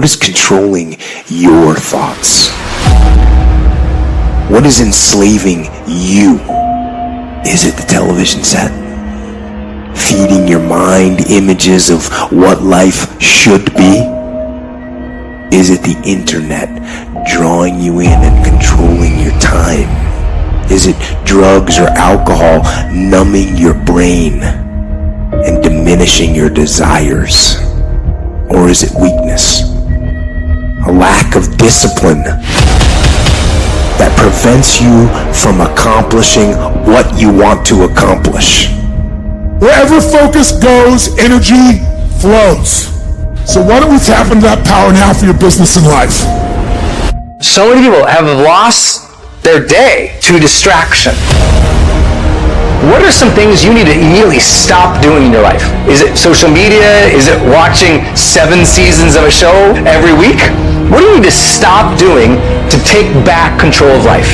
What is controlling your thoughts? What is enslaving you? Is it the television set? Feeding your mind images of what life should be? Is it the internet drawing you in and controlling your time? Is it drugs or alcohol numbing your brain and diminishing your desires? Or is it weakness? A lack of discipline that prevents you from accomplishing what you want to accomplish. Wherever focus goes, energy flows. So why don't we tap into that power now for your business and life? So many people have lost their day to distraction. What are some things you need to immediately stop doing in your life? Is it social media? Is it watching 7 seasons of a show every week? What do you need to stop doing to take back control of life?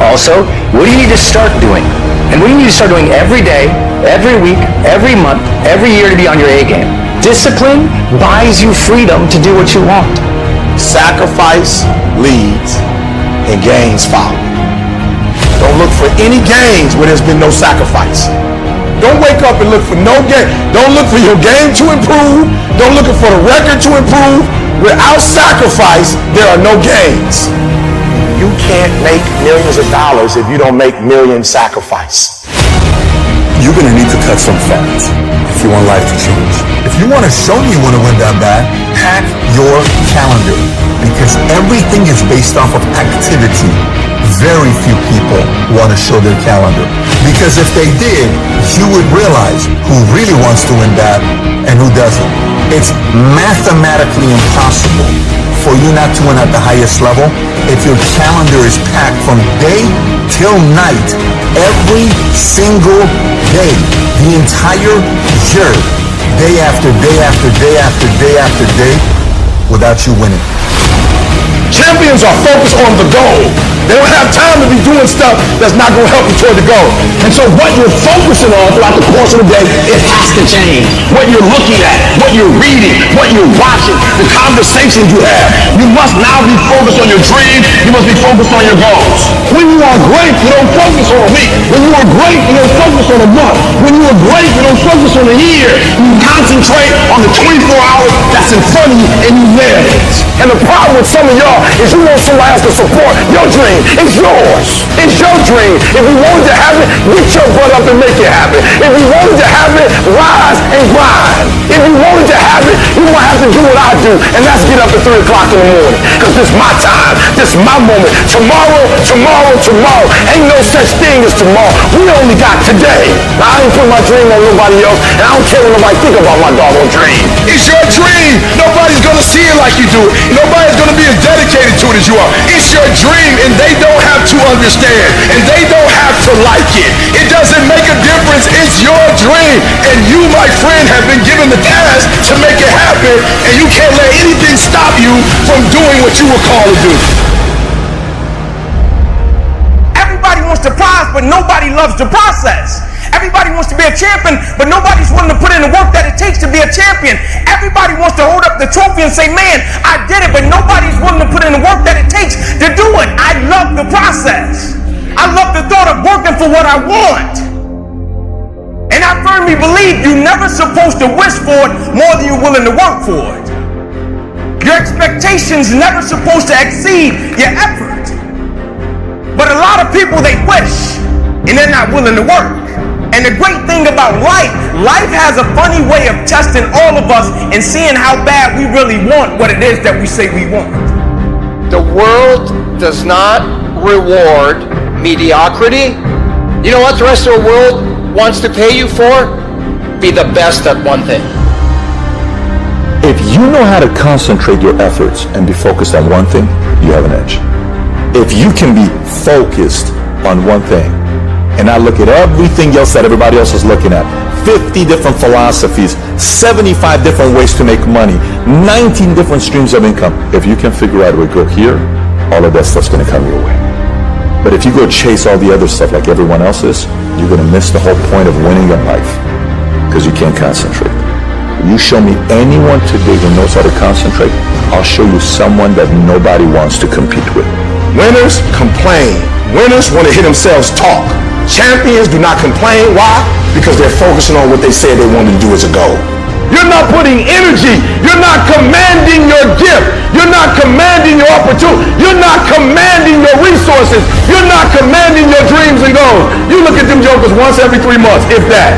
Also, what do you need to start doing? And what do you need to start doing every day, every week, every month, every year to be on your A game? Discipline buys you freedom to do what you want. Sacrifice leads and gains follow. Don't look for any gains where there's been no sacrifice. Don't wake up and look for no gain. Don't look for your game to improve. Don't look for the record to improve. Without sacrifice, there are no gains. You can't make millions of dollars if you don't make millions sacrifice. You're going to need to cut some fat if you want life to change. If you want to show me you want to win that bad, pack your calendar, because everything is based off of activity. Very few people want to show their calendar, because if they did, you would realize who really wants to win that and who doesn't. It's mathematically impossible for you not to win at the highest level if your calendar is packed from day till night, every single day, the entire year, day after day after day after day after day, without you winning. Champions are focused on the goal. They don't have time to be doing stuff that's not going to help you toward the goal. And so what you're focusing on throughout the course of the day, it has to change. What you're looking at, what you're reading, what you're watching, the conversations you have. You must now be focused on your dream. You must be focused on your goals. When you are great, you don't focus on a week. When you are great, you don't focus on a month. When you are great, you don't focus on a year. You concentrate on the 24 hours that's in front of you and you live it. And the problem with some of y'all is you want somebody else to support your dream. It's yours. It's your dream. If you wanted to have it, get your butt up and make it happen. If you wanted to have it, rise and grind. If you wanted to have it, you're going to have to do what I do, and that's get up at 3 o'clock in the morning. Because this is my time. This is my moment. Tomorrow. Ain't no such thing as tomorrow. We only got today. Now, I ain't put my dream on nobody else, and I don't care what nobody think about my doggone dream. It's your dream. Nobody's going to see it like you do it. Nobody's going to be as dedicated to it as you are. It's your dream, and they don't have to understand, and they don't have to like it. It doesn't make a difference. It's your dream, and you, my friend, have been given the task to make it happen, and you can't let anything stop you from doing what you were called to do. Everybody wants to prize, but nobody loves the process. Everybody wants to be a champion, but nobody's willing to put in the work that it takes to be a champion. Everybody wants to hold up the trophy and say, man, I did it, but nobody's willing to put in the work that it takes to do it. I love the process. I love the thought of working for what I want. And I firmly believe you're never supposed to wish for it more than you're willing to work for it. Your expectations never supposed to exceed your effort. But a lot of people, they wish, and they're not willing to work. And the great thing about life has a funny way of testing all of us and seeing how bad we really want what it is that we say we want. The world does not reward mediocrity. You know what the rest of the world wants to pay you for? Be the best at one thing. If you know how to concentrate your efforts and be focused on one thing, you have an edge. If you can be focused on one thing and not look at everything else that everybody else is looking at, 50 different philosophies, 75 different ways to make money, 19 different streams of income. If you can figure out where to go here, all of that stuff's going to come your way. But if you go chase all the other stuff like everyone else is, you're going to miss the whole point of winning in life because you can't concentrate. If you show me anyone today who knows how to concentrate, I'll show you someone that nobody wants to compete with. Winners complain. Winners want to hear themselves talk. Champions do not complain. Why? Because they're focusing on what they said they wanted to do as a goal. You're not putting energy. You're not commanding your gift. You're not commanding your opportunity. You're not commanding your resources. You're not commanding your dreams and goals. You look at them jokers once every 3 months, if that.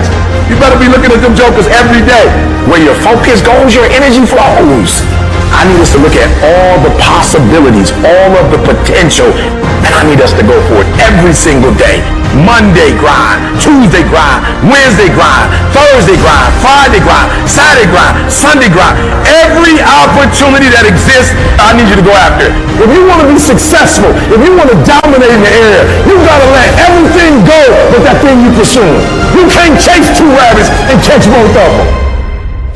You better be looking at them jokers every day. Where your focus goes, your energy flows. I need us to look at all the possibilities, all of the potential, and I need us to go for it every single day. Monday grind, Tuesday grind, Wednesday grind, Thursday grind, Friday grind, Saturday grind, Sunday grind. Every opportunity that exists, I need you to go after it. If you want to be successful, if you want to dominate in the area, you gotta let everything go but that thing you pursuing. You can't chase 2 rabbits and catch both of them.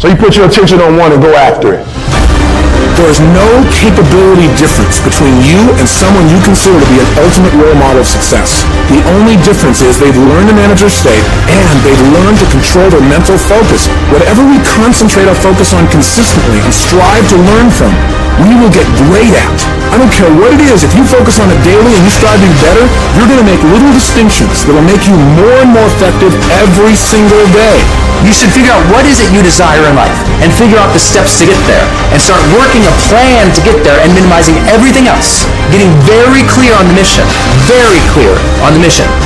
So you put your attention on one and go after it. There is no capability difference between you and someone you consider to be an ultimate role model of success. The only difference is they've learned to manage their state and they've learned to control their mental focus. Whatever we concentrate our focus on consistently and strive to learn from, we will get great at. I don't care what it is, if you focus on it daily and you strive to be better, you're going to make little distinctions that will make you more and more effective every single day. You should figure out what is it you desire in life and figure out the steps to get there and start working a plan to get there and minimizing everything else. Getting very clear on the mission,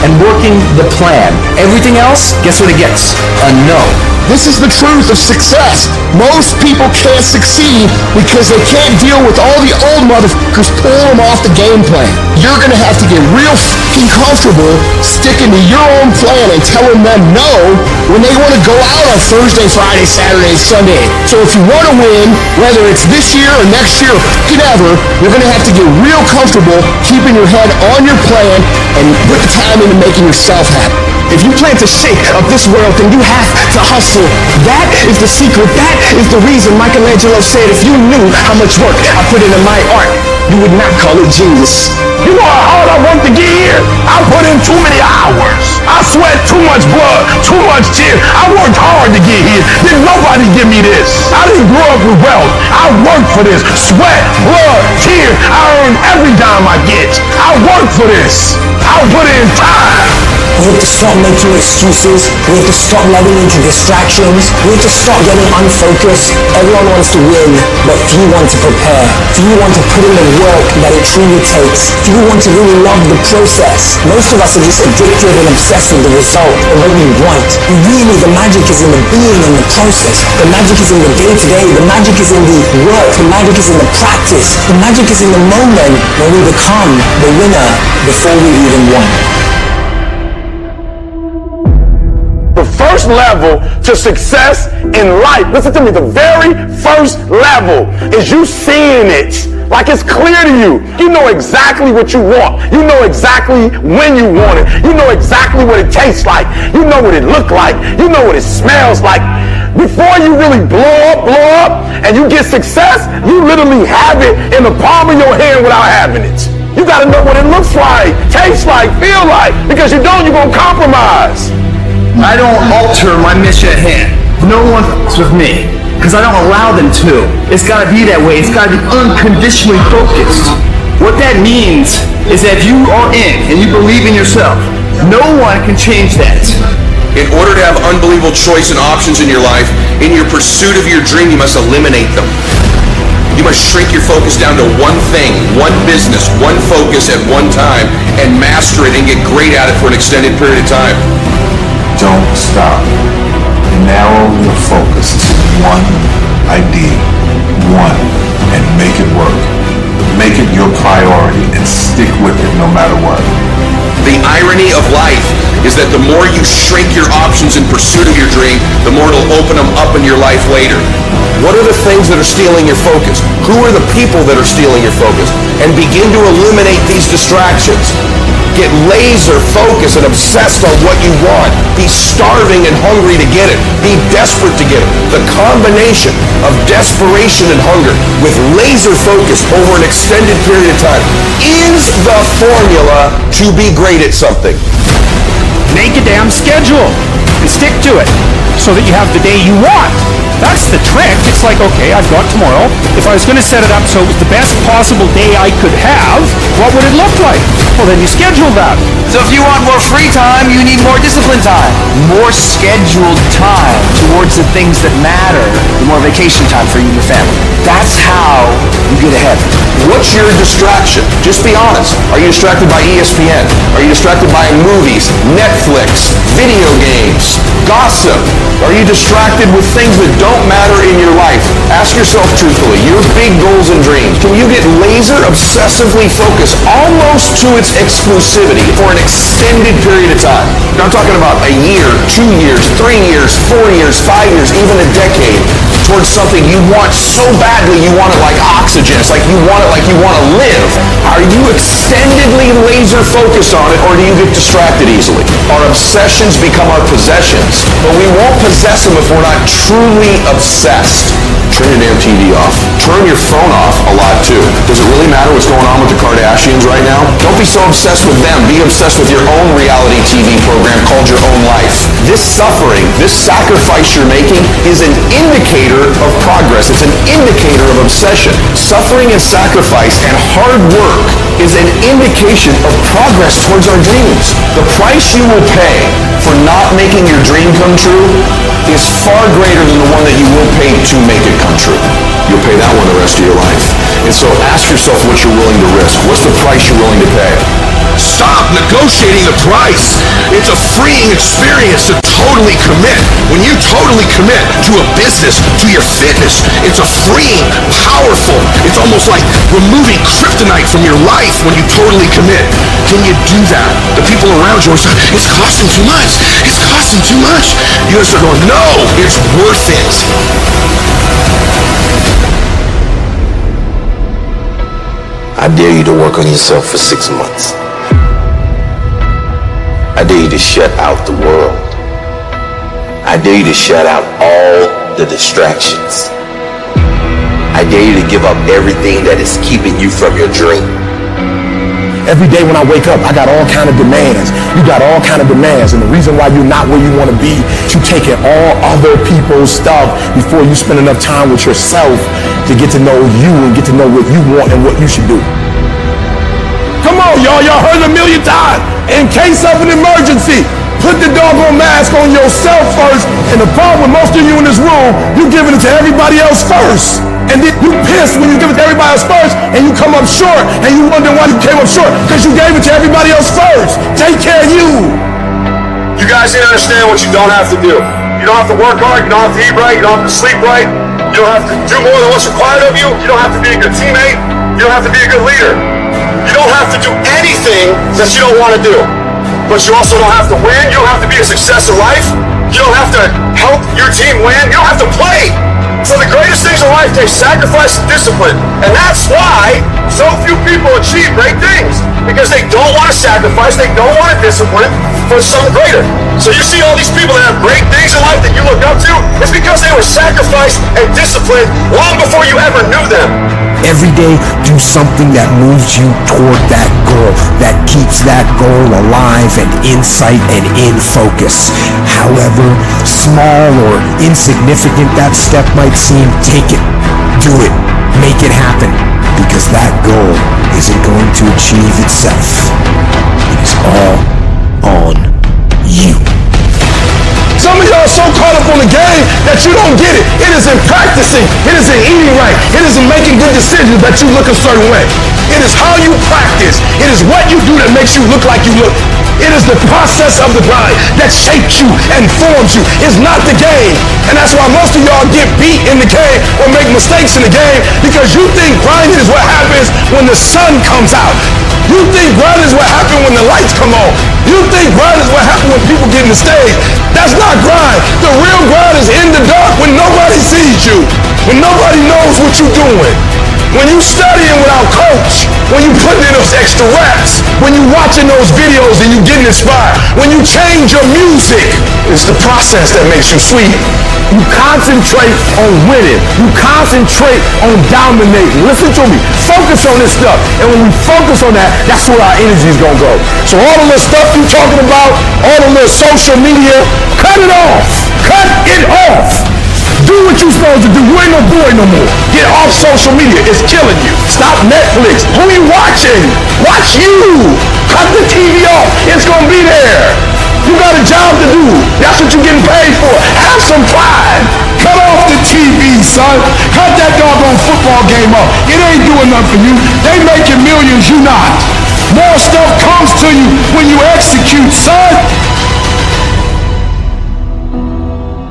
and working the plan. Everything else, guess what it gets? A no. This is the truth of success. Most people can't succeed because they can't deal with all the old motherfuckers pulling them off the game plan. You're gonna have to get real fucking comfortable sticking to your own plan and telling them no when they want to go out on Thursday, Friday, Saturday, Sunday. So if you want to win, whether it's this year or next year or fucking ever, you're gonna have to get real comfortable keeping your head on your plan and put the time into making yourself happy. If you plan to shake up this world, then you have to hustle. That is the secret. That is the reason Michelangelo said, if you knew how much work I put into my art, you would not call it genius. You know how hard I worked to get here? I put in too many hours. I sweat too much blood, too much tears. I worked hard to get here. Didn't nobody give me this. I didn't grow up with wealth. I worked for this. Sweat, blood, tears. I earn every dime I get. I worked for this. I put in time. We have to stop making excuses. We have to stop letting into distractions. We have to stop getting unfocused. Everyone wants to win, but few want to prepare. Few want to put in the work that it truly takes. Few want to really love the process. Most of us are just addicted and obsessed with the result and what we want. Really, the magic is in the being and the process. The magic is in the day-to-day. The magic is in the work. The magic is in the practice. The magic is in the moment when we become the winner before we even won. The first level to success in life, listen to me, the very first level is you seeing it like it's clear to you. You know exactly what you want. You know exactly when you want it. You know exactly what it tastes like. You know what it looks like. You know what it smells like. Before you really blow up, and you get success, you literally have it in the palm of your hand without having it. You got to know what it looks like, tastes like, feel like, because you don't, you're going to compromise. I don't alter my mission at hand. No one fucks with me, because I don't allow them to. It's got to be that way. It's got to be unconditionally focused. What that means is that if you are in and you believe in yourself, no one can change that. In order to have unbelievable choice and options in your life, in your pursuit of your dream, you must eliminate them. You must shrink your focus down to one thing, one business, one focus at one time, and master it and get great at it for an extended period of time. Don't stop. Narrow your focus to one idea, and make it work. Make it your priority and stick with it no matter what. The irony of life is that the more you shrink your options in pursuit of your dream, the more it'll open them up in your life later. What are the things that are stealing your focus? Who are the people that are stealing your focus? And begin to eliminate these distractions. Get laser focused and obsessed on what you want. Be starving and hungry to get it. Be desperate to get it. The combination of desperation and hunger with laser focus over an extended period of time is the formula to be great at something. Make a damn schedule and stick to it so that you have the day you want. That's the trick. It's like, okay, I've got tomorrow. If I was going to set it up so it was the best possible day I could have, what would it look like? Well, then you schedule that. So if you want more free time, you need more disciplined time. More scheduled time towards the things that matter. More vacation time for you and your family. That's how you get ahead. What's your distraction? Just be honest. Are you distracted by ESPN? Are you distracted by movies, Netflix, video games, gossip? Are you distracted with things that don't matter in your life? Ask yourself truthfully, your big goals and dreams. Can you get laser obsessively focused almost to its exclusivity for an extended period of time? Now I'm talking about a year, 2 years, 3 years, 4 years, 5 years, even a decade towards something you want so badly you want it like oxygen. It's like you want it like you want to live. Are you extendedly laser focused on it, or do you get distracted easily? Our obsessions become our possessions, but we won't possess them if we're not truly obsessed. Turn your damn TV off. Turn your phone off a lot too. Does it really matter what's going on with the Kardashians right now? Don't be so obsessed with them. Be obsessed with your own reality TV program called Your Own Life. This suffering, this sacrifice you're making is an indicator of progress. It's an indicator of obsession. Suffering and sacrifice and hard work is an indication of progress towards our dreams. The price you will pay for not making your dream come true is far greater than the one that you will pay to make it come true. You'll pay that one the rest of your life. And so ask yourself what you're willing to risk. What's the price you're willing to pay? Stop negotiating the price. It's a freeing experience to totally commit. When you totally commit to a business, to your fitness, it's a freeing, powerful, it's almost like removing kryptonite from your life when you totally commit. Then you do that. The people around you are saying, it's costing too much. It's costing too much. You guys are going, no, it's worth it. I dare you to work on yourself for 6 months. I dare you to shut out the world. I dare you to shut out all the distractions. I dare you to give up everything that is keeping you from your dream. Every day when I wake up, I got all kind of demands. You got all kind of demands. And the reason why you're not where you want to be, you taking all other people's stuff before you spend enough time with yourself to get to know you and get to know what you want and what you should do. Come on, y'all. Y'all heard it a million times. In case of an emergency, put the doggone mask on yourself first. And the problem with most of you in this room, you giving it to everybody else first. And then you pissed when you give it to everybody else first and you come up short and you wonder why you came up short because you gave it to everybody else first. Take care of you. You guys need to understand what you don't have to do. You don't have to work hard. You don't have to eat right. You don't have to sleep right. You don't have to do more than what's required of you. You don't have to be a good teammate. You don't have to be a good leader. You don't have to do anything that you don't want to do. But you also don't have to win. You don't have to be a success in life. You don't have to help your team win. You don't have to play. So the greatest things in life take sacrifice and discipline. And that's why so few people achieve great things. Because they don't want to sacrifice, they don't want to discipline for something greater. So you see all these people that have great things in life that you look up to, it's because they were sacrificed and disciplined long before you ever knew them. Every day, do something that moves you toward that goal, that keeps that goal alive and in sight and in focus. However small or insignificant that step might seem, take it, do it, make it happen, because that goal isn't going to achieve itself. It is all on you. Some of y'all are so caught up on the game that you don't get it. It is in practicing. It is in eating right. It is in making good decisions that you look a certain way. It is how you practice. It is what you do that makes you look like you look. It is the process of the grind that shapes you and forms you. It's not the game. And that's why most of y'all get beat in the game or make mistakes in the game, because you think grinding is what happens when the sun comes out. You think grinding is what happens when the lights come on. You think grinding is what happens when people get in the stage. That's not grind. The real grind is in the dark when nobody sees you, when nobody knows what you're doing. When you studying without coach, when you putting in those extra reps, when you watching those videos and you getting inspired, when you change your music, it's the process that makes you sweet. You concentrate on winning. You concentrate on dominating. Listen to me. Focus on this stuff. And when we focus on that, that's where our energy is going to go. So all the little stuff you're talking about, all the little social media, cut it off. Cut it off. Do what you're supposed to do. You ain't no boy no more. Get off social media. It's killing you. Stop Netflix. Who you watching? Watch you. Cut the TV off. It's gonna be there. You got a job to do. That's what you're getting paid for. Have some pride. Cut off the TV, son. Cut that doggone football game off. It ain't doing nothing for you. They making millions, you not. More stuff comes to you when you execute, son.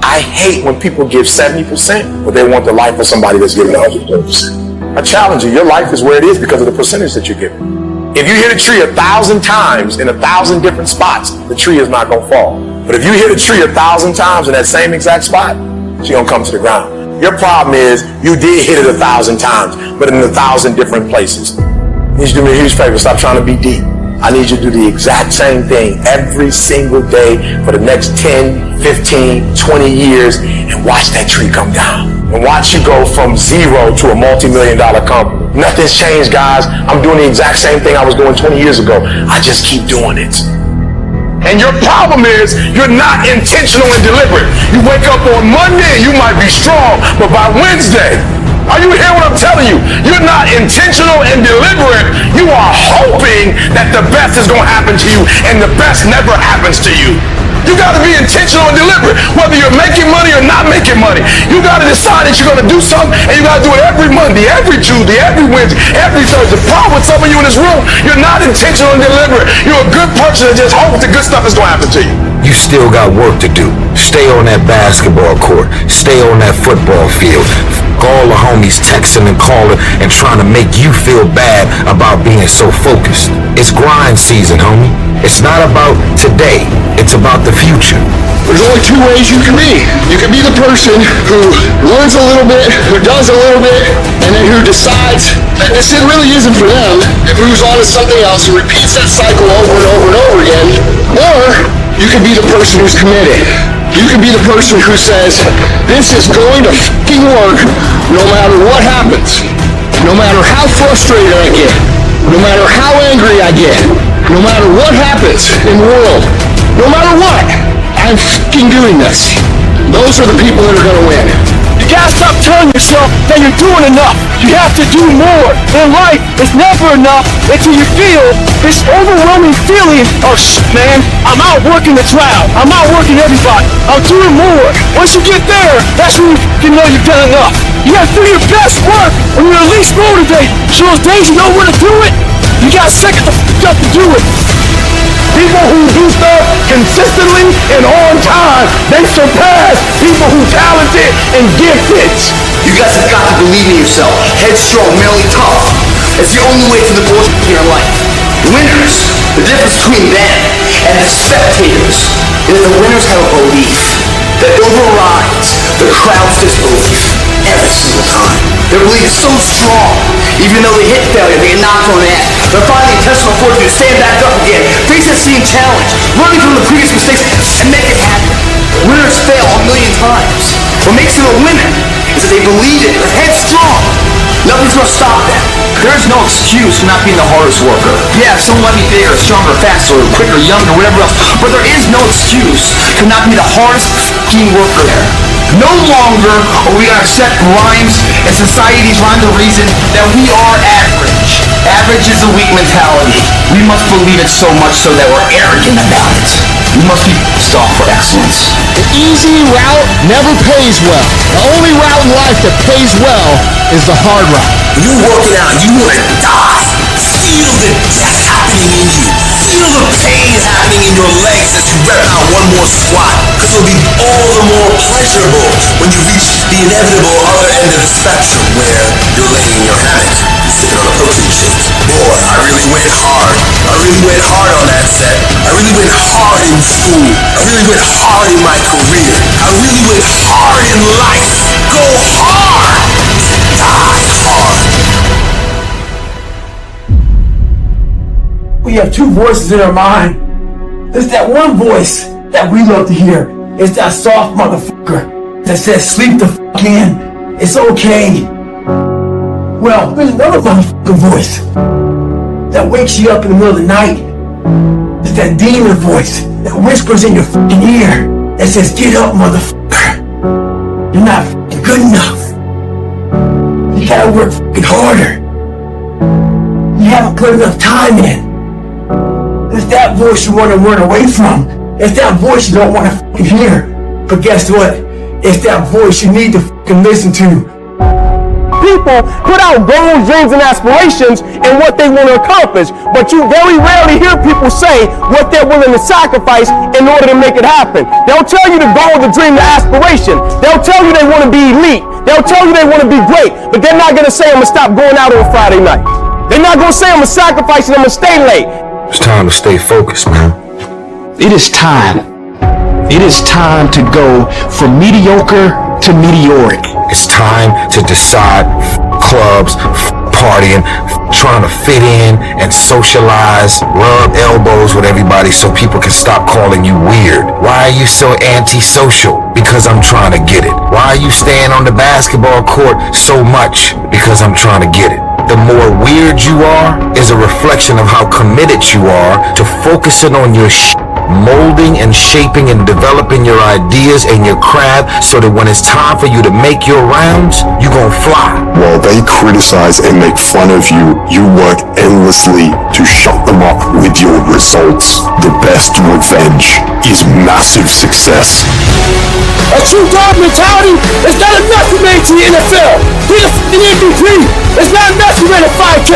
I hate when people give 70%, but they want the life of somebody that's giving 100%. I challenge you. Your life is where it is because of the percentage that you're giving. If you hit a tree 1,000 times in 1,000 different spots, the tree is not going to fall. But if you hit a tree 1,000 times in that same exact spot, it's going to come to the ground. Your problem is you did hit it 1,000 times, but in 1,000 different places. I need you to do me a huge favor. Stop trying to be deep. I need you to do the exact same thing every single day for the next 10, 15, 20 years and watch that tree come down. And watch you go from zero to a multi-million-dollar company. Nothing's changed, guys. I'm doing the exact same thing I was doing 20 years ago. I just keep doing it. And your problem is you're not intentional and deliberate. You wake up on Monday and you might be strong, but by Wednesday, are you hearing what I'm telling you? You're not intentional and deliberate. You are hoping that the best is going to happen to you, and the best never happens to you. You got to be intentional and deliberate, whether you're making money or not making money. You got to decide that you're going to do something, and you got to do it every Monday, every Tuesday, every Wednesday, every Thursday. The problem with some of you in this room, you're not intentional and deliberate. You're a good person that just hopes the good stuff is going to happen to you. You still got work to do. Stay on that basketball court. Stay on that football field. All the homies texting and calling and trying to make you feel bad about being so focused. It's grind season, homie. It's not about today. It's about the future. There's only two ways you can be. You can be the person who learns a little bit, who does a little bit, and then who decides that this really isn't for them, and moves on to something else and repeats that cycle over and over and over again. Or you can be the person who's committed. You can be the person who says, this is going to fucking work no matter what happens. No matter how frustrated I get. No matter how angry I get. No matter what happens in the world. No matter what. I'm fucking doing this. Those are the people that are going to win. You gotta stop telling yourself that you're doing enough. You have to do more. In life, it's never enough until you feel this overwhelming feeling of shit, man. I'm outworking the crowd. I'm outworking everybody. I'm doing more. Once you get there, that's when you know you've done enough. You gotta do your best work when you're at least motivated. So those days you know where to do it, you gotta second the f*** up to do it. People who do stuff consistently and on time, they surpass people who talented and gifted. You guys have got to believe in yourself. Headstrong, mentally tough. It's the only way to the goals in your life. Winners, the difference between them and the spectators is the winners have a belief that overrides the crowd's disbelief every single time. Their belief is so strong, even though they hit failure, they get knocked on the head. They're finding intestinal fortitude to stand back up again, face that same challenge, learning from the previous mistakes, and make it happen. Winners fail a million times. What makes them a winner is that they believe it, they're headstrong. Nothing's gonna stop them. There's no excuse for not being the hardest worker. Yeah, someone might be bigger, stronger, faster, quicker, younger, whatever else, but there is no excuse to not be the hardest f***ing worker there. No longer are we gonna accept rhymes and society's rhyme the reason that we are average. Average is a weak mentality. We must believe it so much so that we're arrogant about it. We must be pissed off for excellence. The easy route never pays well. The only route in life that pays well is the hard route. You working out, you want to die. Feel the death happening in you. Feel the pain happening in your legs as you rep out one more squat. Because it'll be all the more pleasurable when you reach the inevitable other end of the spectrum where you're laying in your hammock, sipping on a protein shake. Boy, I really went hard. I really went hard on that set. I really went hard in school. I really went hard in my career. I really went hard in life. Go hard. Die hard. We have two voices in our mind. There's that one voice that we love to hear. It's that soft motherfucker that says, sleep the fuck in. It's okay. Well, there's another motherfucking voice that wakes you up in the middle of the night. It's that demon voice that whispers in your fucking ear that says, get up, motherfucker. You're not fucking good enough. You gotta work fucking harder. You haven't put enough time in. It's that voice you want to run away from. It's that voice you don't want to fucking hear. But guess what? It's that voice you need to fucking listen to. People put out goals, dreams, and aspirations and what they want to accomplish, but you very rarely hear people say what they're willing to sacrifice in order to make it happen. They'll tell you the goal, the dream, the aspiration. They'll tell you they want to be elite. They'll tell you they want to be great, but they're not going to say, I'm going to stop going out on Friday night. They're not going to say, I'm going to sacrifice and I'm going to stay late. It's time to stay focused, man. It is time. It is time to go from mediocre to meteoric. It's time to decide clubs, partying, trying to fit in and socialize, rub elbows with everybody so people can stop calling you weird. Why are you so antisocial? Because I'm trying to get it. Why are you staying on the basketball court so much? Because I'm trying to get it. The more weird you are is a reflection of how committed you are to focusing on your molding and shaping and developing your ideas and your craft so that when it's time for you to make your rounds, you're gonna fly. While they criticize and make fun of you, you work endlessly to shut them up with your results. The best revenge is massive success. A true dog mentality is not enough to make it to the NFL. Be a fucking MVP. It's not enough to win a 5K.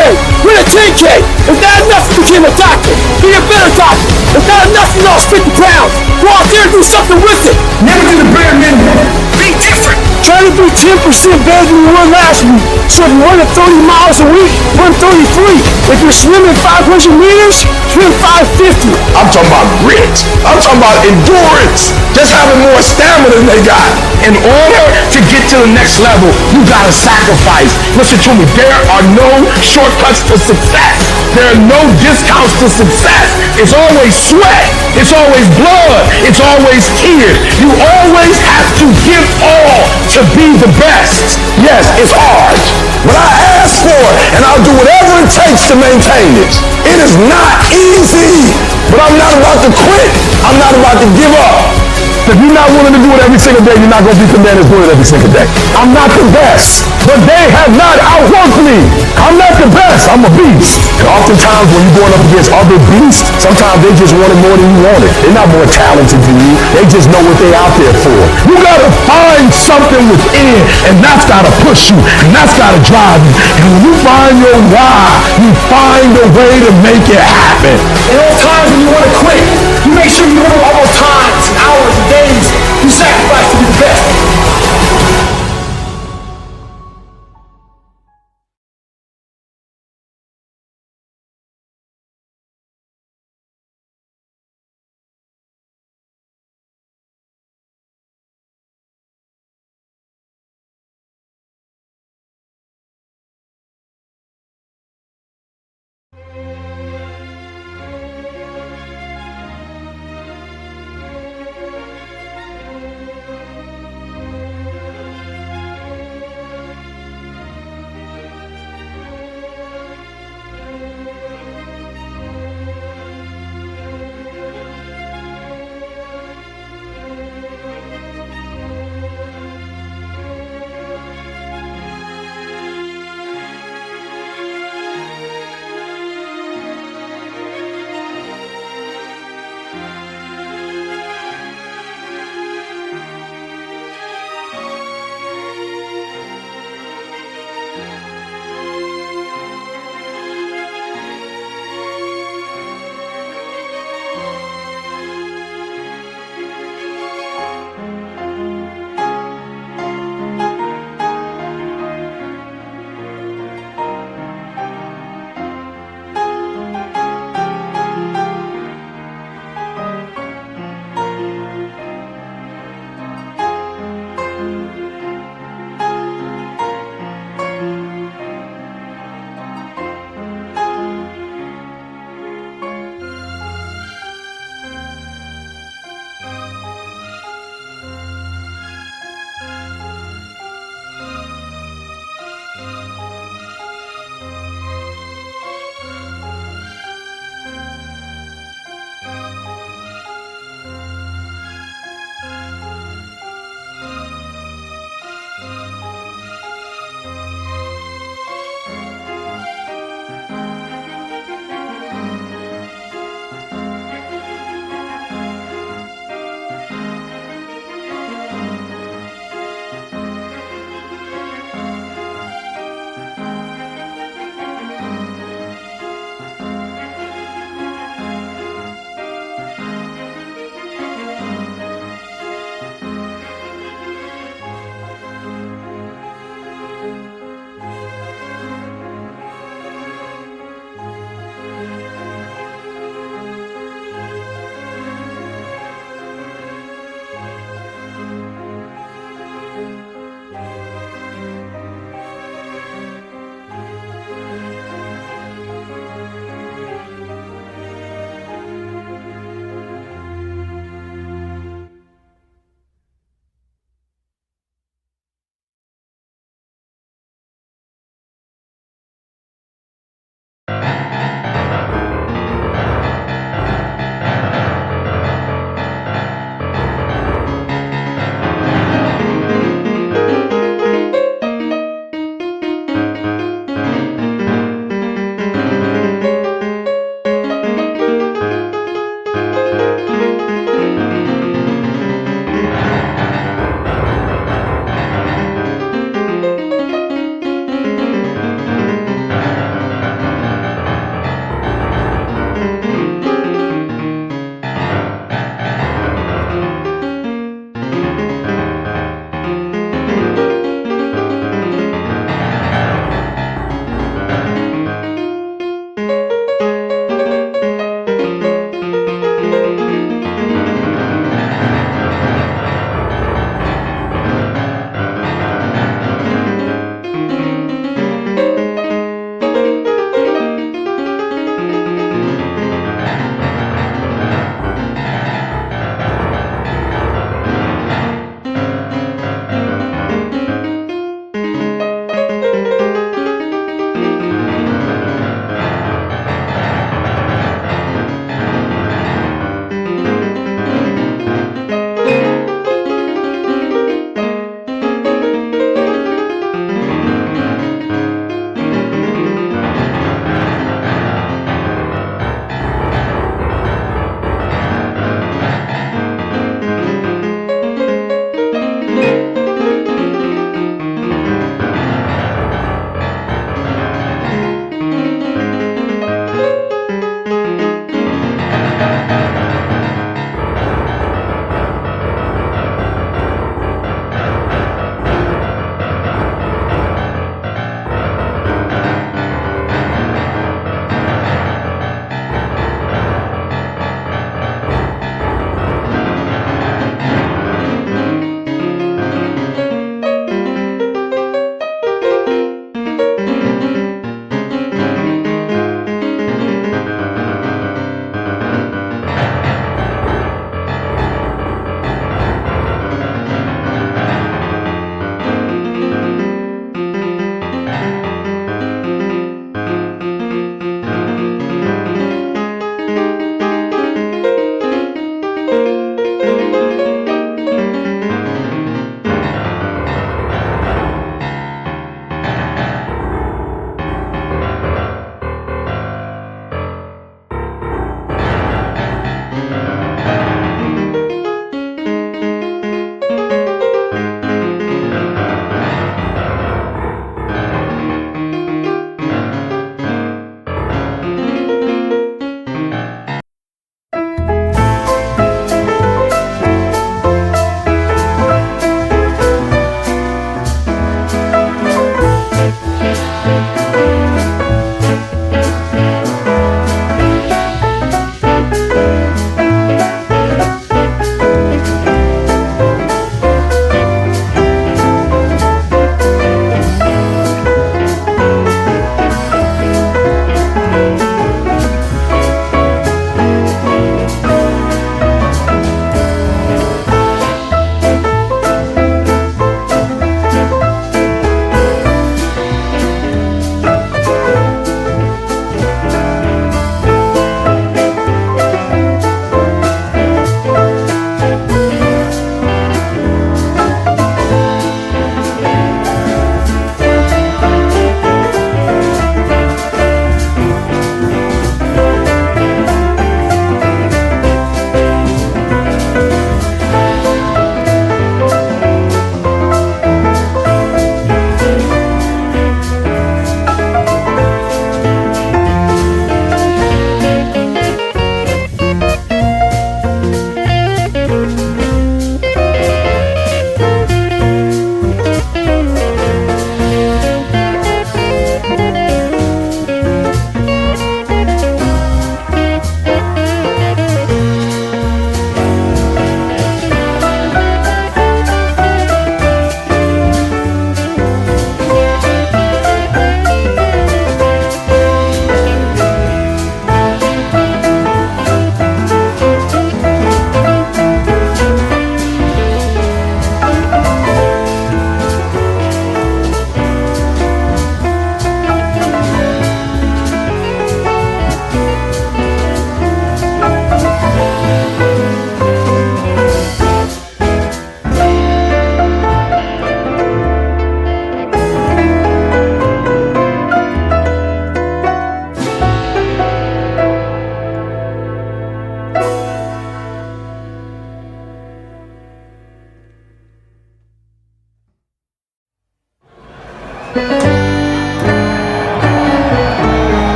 Win a 10K. It's not enough to become a doctor. Be a better doctor. It's not enough to lose 50 pounds. Go out there and do something with it. Never do the bare minimum. Be different. Try to be 10% better than you were last week. So if you run 30 miles a week, run 33. If you're swimming 500 meters, swim 550. I'm talking about grit. I'm talking about endurance. Just having more stamina than they got. In order to get to the next level, you gotta sacrifice. Listen to me, there are no shortcuts to success. There are no discounts to success. It's always sweat. It's always blood. It's always tears. You always have to give all to be the best. Yes, it's hard. But I ask for it, and I'll do whatever it takes to maintain it. It is not easy, but I'm not about to quit. I'm not about to give up. If you're not willing to do it every single day, you're not going to be the man that's doing it every single day. I'm not the best, but they have not outworked me. I'm not the best. I'm a beast. And oftentimes when you're going up against other beasts, sometimes they just want it more than you want it. They're not more talented than you. They just know what they're out there for. You got to find something within, and that's got to push you, and that's got to drive you. And when you find your why, you find a way to make it happen. And all times when you want to quit, you make sure you know